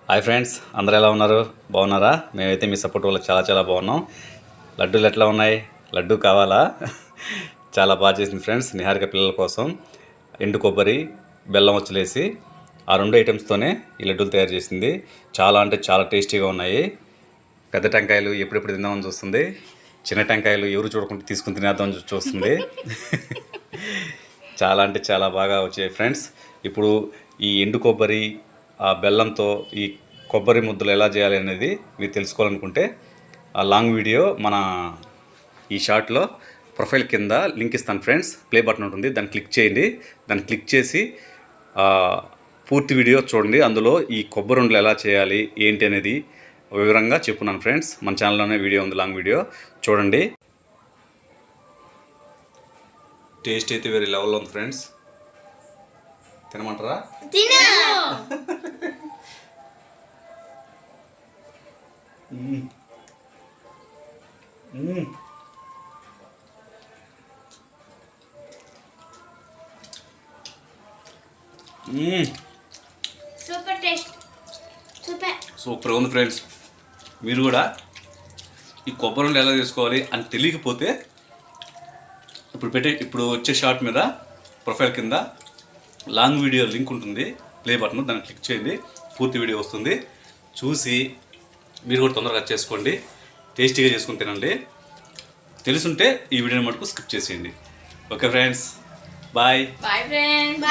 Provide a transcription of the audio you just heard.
Hi friends, అందరూ ఎలా ఉన్నారు? బాగున్నారా? మేమైతే మీ సపోర్ట్ వల్ల చాలా బాగున్నాం. లడ్డూలు ఎట్లా ఉన్నాయి? లడ్డూ కావాలా? చాలా బాగా చేసింది ఫ్రెండ్స్. నిహారిక పిల్లల కోసం ఎండు కొబ్బరి, బెల్లం వచ్చలేసి ఆ 2 ఐటమ్స్తోనే ఈ లడ్డూలు తయారు చేసింది. చాలా టేస్టీగా ఉన్నాయి. పెద్ద టెంకాయలు ఎప్పుడెప్పుడు తిందామని చూస్తుంది. చిన్న టెంకాయలు ఎవరు చూడకుండా తీసుకుని తినేద్దామని చూస్తుంది. చాలా బాగా వచ్చాయి ఫ్రెండ్స్. ఇప్పుడు ఈ ఎండు కొబ్బరి, ఆ బెల్లంతో ఈ కొబ్బరి ముద్దలు ఎలా చేయాలి అనేది మీరు తెలుసుకోవాలనుకుంటే ఆ లాంగ్ వీడియో మన ఈ షార్ట్లో ప్రొఫైల్ కింద లింక్ ఇస్తాను ఫ్రెండ్స్. ప్లే బటన్ ఉంటుంది, దాన్ని క్లిక్ చేయండి. దాన్ని క్లిక్ చేసి పూర్తి వీడియో చూడండి. అందులో ఈ కొబ్బరి ఉండలు ఎలా చేయాలి ఏంటి అనేది వివరంగా చెప్పున్నాను ఫ్రెండ్స్. మన ఛానల్లోనే వీడియో ఉంది, లాంగ్ వీడియో చూడండి. టేస్ట్ అయితే వేరే లెవెల్లో ఉంది ఫ్రెండ్స్. తినమంటారా? సూపర్ టేస్ట్, సూపర్గా ఉంది ఫ్రెండ్స్. మీరు కూడా ఈ కొబ్బరి ఉండలు ఎలా చేసుకోవాలి అని తెలియకపోతే ఇప్పుడు వచ్చే షార్ట్ మీద ప్రొఫైల్ కింద లాంగ్ వీడియో లింక్ ఉంటుంది, ప్లే బటన్, దాన్ని క్లిక్ చేయండి. పూర్తి వీడియో వస్తుంది. చూసి మీరు కూడా తొందరగా చేసుకోండి, టేస్టీగా చేసుకుని తినండి. తెలుసుంటే ఈ వీడియోని మటుకు స్కిప్ చేసేయండి. Okay friends, bye. Bye friends.